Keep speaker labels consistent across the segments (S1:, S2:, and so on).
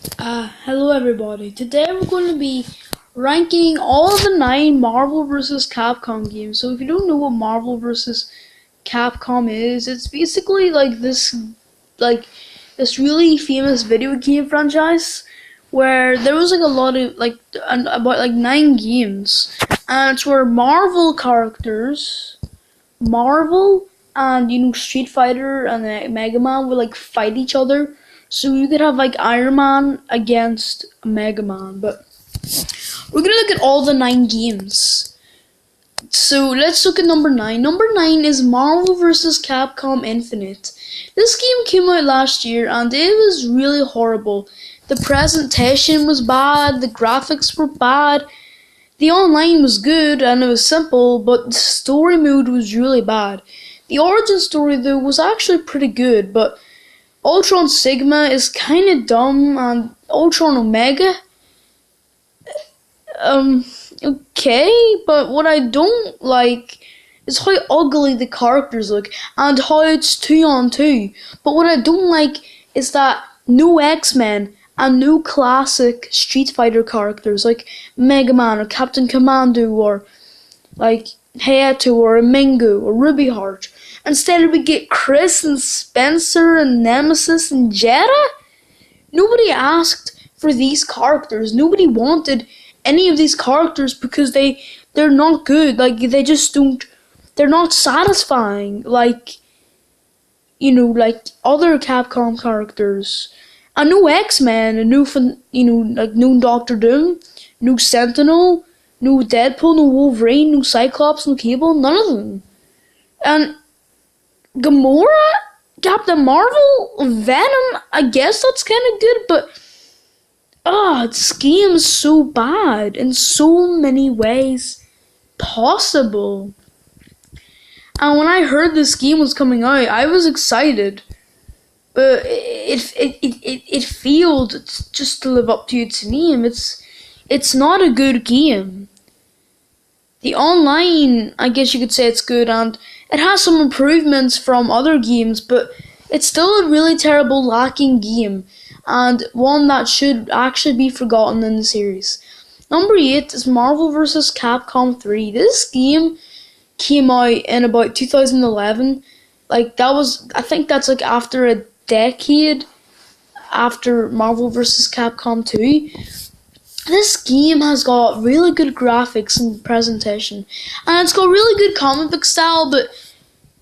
S1: Hello everybody. Today we're going to be ranking all the 9 Marvel vs. Capcom games. So if you don't know what Marvel vs. Capcom is, it's basically like this really famous video game franchise where there was like a lot of about like 9 games, and it's where Marvel characters, Marvel and Street Fighter and Mega Man would like fight each other. So you could have like Iron Man against Mega Man, but we're gonna look at all the 9 games. So let's look at number 9. Number 9 is Marvel vs. Capcom Infinite. This game came out last year and it was really horrible. The presentation was bad, the graphics were bad, the online was good and it was simple, but the story mode was really bad. The origin story though was actually pretty good, but Ultron Sigma is kinda dumb and Ultron Omega, okay, but what I don't like is how ugly the characters look and how it's 2-on-2. But what I don't like is that no X-Men and no classic Street Fighter characters like Mega Man or Captain Commando or like Hayato or Mingo or Ruby Heart. Instead we get Chris and Spencer and Nemesis and Jetta. Nobody asked for these characters. Nobody wanted any of these characters because they're not good. Like they just don't. They're not satisfying. Like like other Capcom characters. And no X-Men, and no like no Doctor Doom, no Sentinel, no Deadpool, no Wolverine, no Cyclops, no Cable, none of them. And Gamora, Captain Marvel, Venom, I guess that's kind of good, but this game is so bad in so many ways possible. And when I heard this game was coming out, I was excited, but it failed just to live up to its name. It's not a good game. The online, I guess you could say it's good, and it has some improvements from other games, but it's still a really terrible, lacking game, and one that should actually be forgotten in the series. Number 8 is Marvel vs. Capcom 3. This game came out in about 2011. I think that's like after a decade after Marvel vs. Capcom 2. This game has got really good graphics and presentation, and it's got really good comic book style, but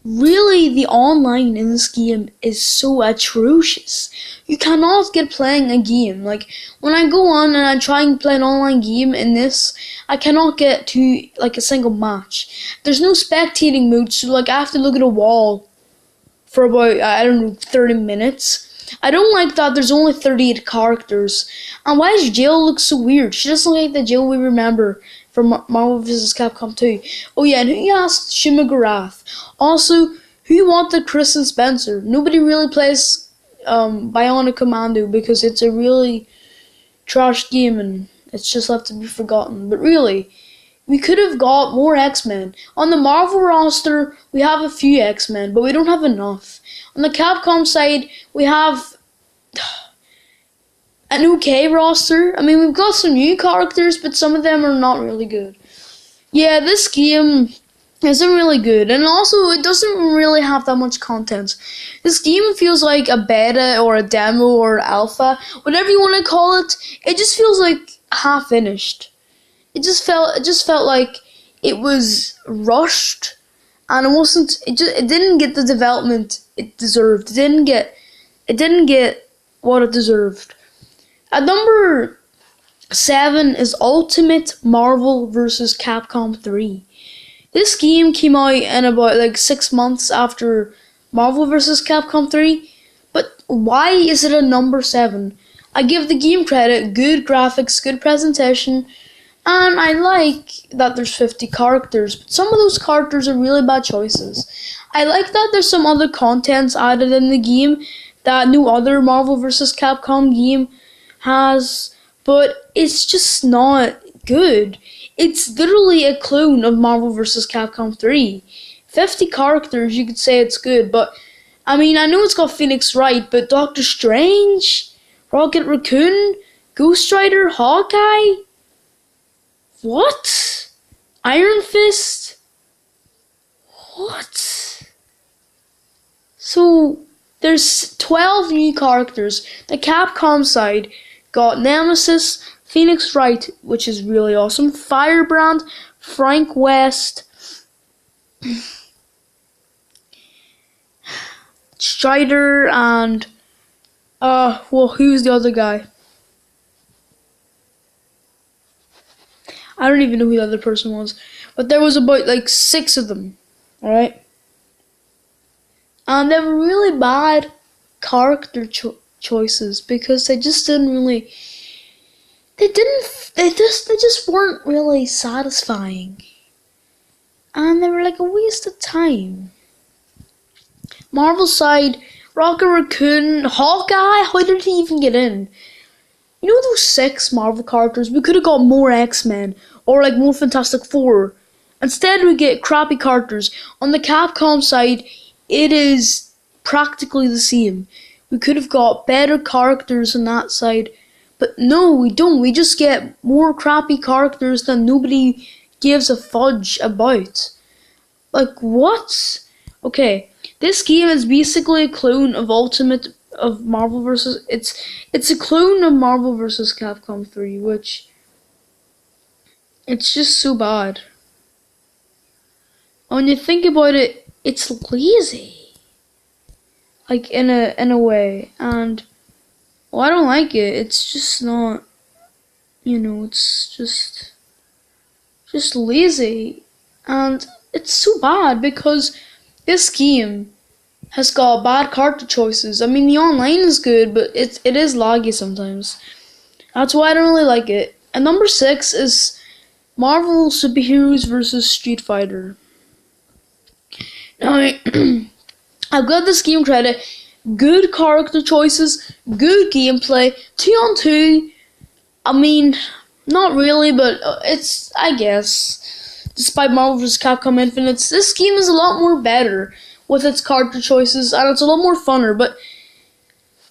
S1: really the online in this game is so atrocious. You cannot get playing a game. Like when I go on and I try and play an online game in this, I cannot get to like a single match. There's no spectating mode, so like I have to look at a wall for about, I don't know, 30 minutes. I don't like that there's only 38 characters. And why does Jill look so weird? She doesn't look like the Jill we remember from Marvel vs. Capcom 2. Oh yeah, and who asked Shimagarath? Also, who wanted Chris and Spencer? Nobody really plays Bionic Commando because it's a really trash game and it's just left to be forgotten. But really, we could have got more X-Men. On the Marvel roster, we have a few X-Men, but we don't have enough. On the Capcom side, we have an okay roster. I mean, we've got some new characters, but some of them are not really good. Yeah, this game isn't really good, and also it doesn't really have that much content. This game feels like a beta or a demo or alpha, whatever you want to call it. It just feels like half finished. It just felt like it was rushed, and it didn't get the development it deserved. It didn't get what it deserved. At number 7 is Ultimate Marvel vs. Capcom 3. This game came out in about like 6 months after Marvel vs. Capcom 3, but why is it a number 7? I give the game credit, good graphics, good presentation, and I like that there's 50 characters, but some of those characters are really bad choices. I like that there's some other contents added in the game that no other Marvel vs. Capcom game has, but it's just not good. It's literally a clone of Marvel vs. Capcom 3. 50 characters, you could say it's good, but I mean, I know it's got Phoenix Wright, but Doctor Strange? Rocket Raccoon, Ghost Rider, Hawkeye. What? Iron Fist? What? So there's 12 new characters. The Capcom side got Nemesis, Phoenix Wright, which is really awesome, Firebrand, Frank West, Strider, and well, who's the other guy? I don't even know who the other person was, but there was about like 6 of them. All right, and they were really bad character choices because they just didn't really. They just weren't really satisfying, and they were like a waste of time. Marvel side, Rocket Raccoon, Hawkeye. How did he even get in? You know those 6 Marvel characters? We could have got more X-Men or like more Fantastic Four. Instead, we get crappy characters. On the Capcom side, it is practically the same. We could have got better characters on that side, but no, we don't. We just get more crappy characters that nobody gives a fudge about. Like what? Okay, this game is basically a clone of Marvel vs. It's a clone of Marvel vs. Capcom 3, which it's just so bad. When you think about it, it's lazy, like in a way, and well, I don't like it. It's just not, it's just lazy, and it's so bad because this game has got bad character choices. I mean, the online is good, but it is laggy sometimes. That's why I don't really like it. And number 6 is Marvel Superheroes vs. Street Fighter. Now, I've got this game credit. Good character choices, good gameplay, 2-on-2. I mean, not really, but it's, I guess, despite Marvel vs. Capcom Infinite, this game is a lot more better with its character choices, and it's a lot more funner. But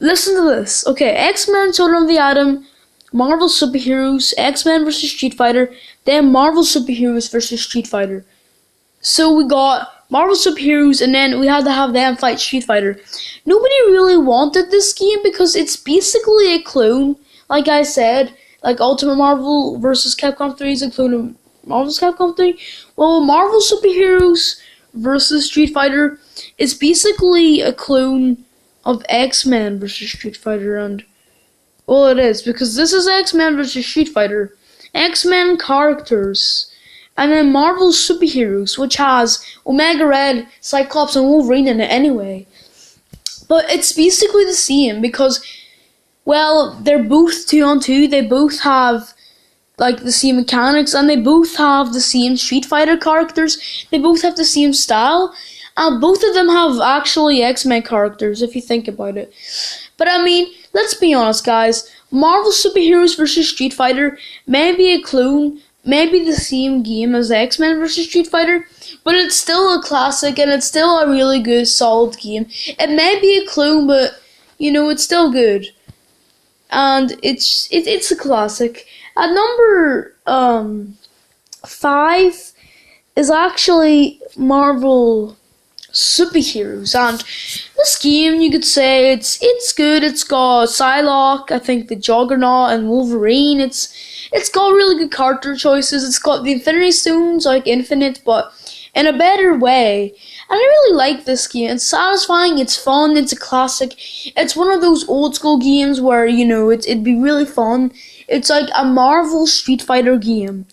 S1: listen to this. Okay, X-Men, Children of the Atom, Marvel Superheroes, X-Men vs. Street Fighter, then Marvel Superheroes vs. Street Fighter. So we got Marvel Superheroes, and then we had to have them fight Street Fighter. Nobody really wanted this game because it's basically a clone. Like I said, like Ultimate Marvel vs. Capcom 3 is a clone of Marvel's Capcom 3. Well, Marvel Superheroes vs. Street Fighter is basically a clone of X-Men vs. Street Fighter, and well, it is because this is X-Men vs. Street Fighter. X-Men characters. And then Marvel Superheroes, which has Omega Red, Cyclops, and Wolverine in it anyway. But it's basically the same because, well, they're both 2-on-2. They both have like the same mechanics, and they both have the same Street Fighter characters. They both have the same style, and both of them have actually X-Men characters if you think about it. But I mean, let's be honest, guys. Marvel Superheroes vs. Street Fighter may be a clone, maybe the same game as X-Men vs. Street Fighter, but it's still a classic and it's still a really good, solid game. It may be a clone, but it's still good, and it's a classic. At number 5 is actually Marvel Superheroes, and this game, you could say it's good. It's got Psylocke, I think the Juggernaut, and Wolverine. It's got really good character choices. It's got the Infinity Stones, like Infinite, but in a better way. And I really like this game. It's satisfying, it's fun, it's a classic. It's one of those old school games where, it'd be really fun. It's like a Marvel Street Fighter game.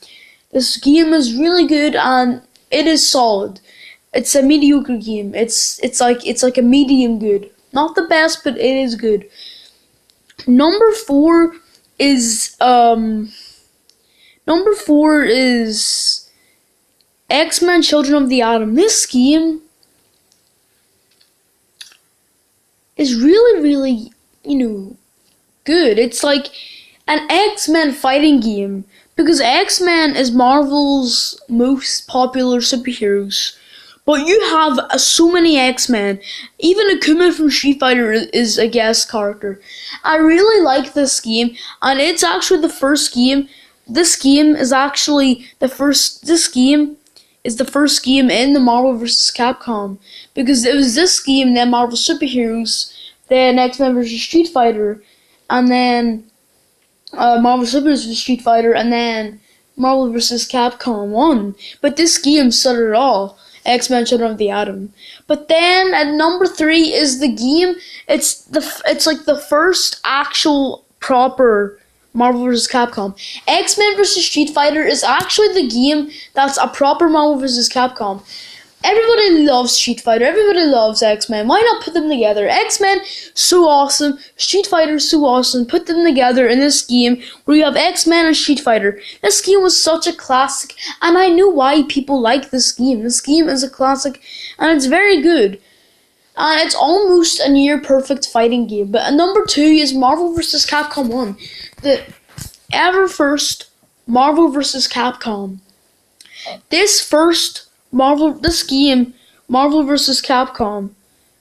S1: This game is really good and it is solid. It's a mediocre game. It's like a medium good. Not the best, but it is good. Number 4 is X-Men Children of the Atom. This game is really, really, good. It's like an X-Men fighting game because X-Men is Marvel's most popular superheroes. But you have so many X-Men. Even Akuma from Street Fighter is a guest character. I really like this game, and it's actually the first game. This game is actually the first. This game is the first game in the Marvel vs. Capcom, because it was this game, then Marvel Superheroes, then X-Men vs. Street Fighter, and then Marvel Super vs. Street Fighter, and then Marvel vs. Capcom 1. But this game started it all. X-Men Children of the Atom. But then at number 3 is the game. It's like the first actual proper Marvel vs. Capcom. X-Men vs. Street Fighter is actually the game that's a proper Marvel vs. Capcom. Everybody loves Street Fighter. Everybody loves X-Men. Why not put them together? X-Men, so awesome. Street Fighter, so awesome. Put them together in this game where you have X-Men and Street Fighter. This game was such a classic, and I know why people like this game. This game is a classic, and it's very good. And it's almost a near perfect fighting game. But number 2 is Marvel vs. Capcom 1. The ever first Marvel vs. Capcom. This game, Marvel vs. Capcom,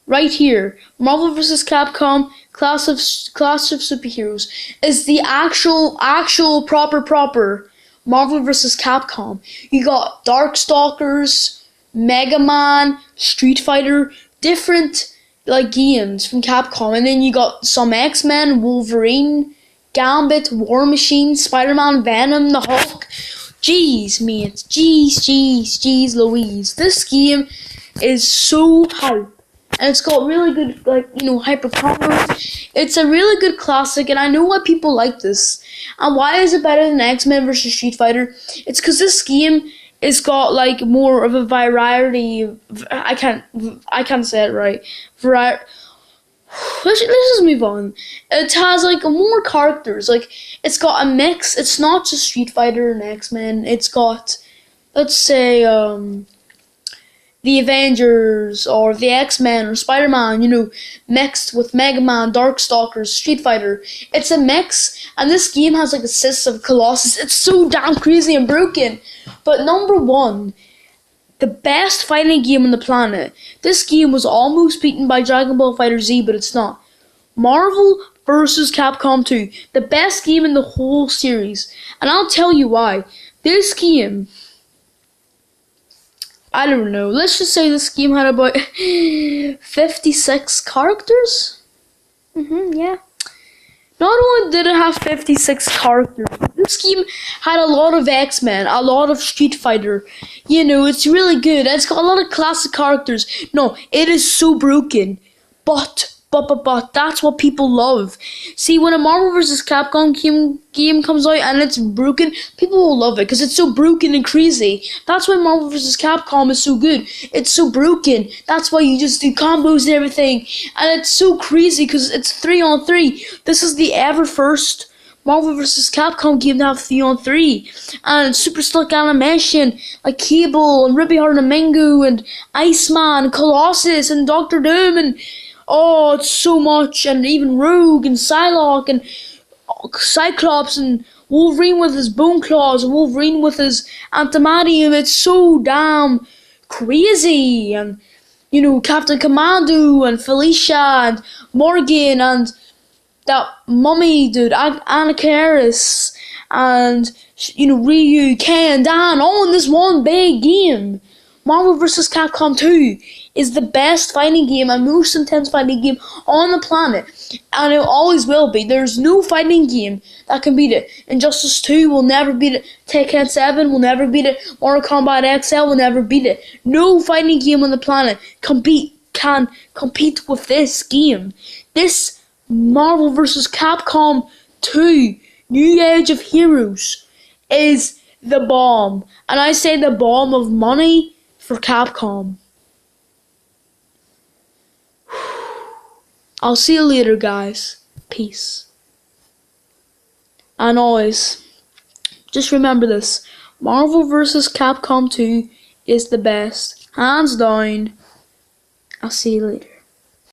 S1: right here, Marvel vs. Capcom, Clash of Superheroes, is the actual proper Marvel vs. Capcom. You got Darkstalkers, Mega Man, Street Fighter, different like games from Capcom, and then you got some X-Men, Wolverine, Gambit, War Machine, Spider-Man, Venom, the Hulk. Jeez, mate. Jeez Louise. This game is so hype. And it's got really good, hyper combos. It's a really good classic, and I know why people like this. And why is it better than X-Men vs. Street Fighter? It's because this game is got, more of a variety. I can't say it right. Let's just move on. It has more characters. It's got a mix. It's not just Street Fighter and X-Men. It's got, let's say, the Avengers or the X-Men or Spider-Man, mixed with Mega Man, Darkstalkers, Street Fighter. It's a mix, and this game has assists of Colossus. It's so damn crazy and broken. But number 1, the best fighting game on the planet. This game was almost beaten by Dragon Ball FighterZ, but it's not. Marvel vs. Capcom 2. The best game in the whole series. And I'll tell you why. This game, I don't know. Let's just say this game had about 56 characters? Yeah. Not only did it have 56 characters, this game had a lot of X-Men, a lot of Street Fighter. It's really good. It's got a lot of classic characters. No, it is so broken. But that's what people love. See, when a Marvel vs. Capcom game comes out and it's broken, people will love it because it's so broken and crazy. That's why Marvel vs. Capcom is so good. It's so broken. That's why you just do combos and everything. And it's so crazy because it's 3-on-3. This is the ever first Marvel vs. Capcom game to have 3-on-3. And super slick animation like Cable and Ruby Heart and Mingo and Iceman and Colossus and Doctor Doom and oh, it's so much, and even Rogue and Psylocke and Cyclops and Wolverine with his bone claws and Wolverine with his antimadium. It's so damn crazy. And Captain Commando and Felicia and Morgan and that mummy dude, Anacharis, and Ryu, Ken, Dan, all in this one big game. Marvel vs. Capcom 2 is the best fighting game and most intense fighting game on the planet. And it always will be. There's no fighting game that can beat it. Injustice 2 will never beat it. Tekken 7 will never beat it. Mortal Kombat XL will never beat it. No fighting game on the planet can compete with this game. This Marvel vs. Capcom 2 New Age of Heroes is the bomb. And I say the bomb of money for Capcom. I'll see you later, guys. Peace. And always, just remember this. Marvel vs. Capcom 2 is the best. Hands down. I'll see you later.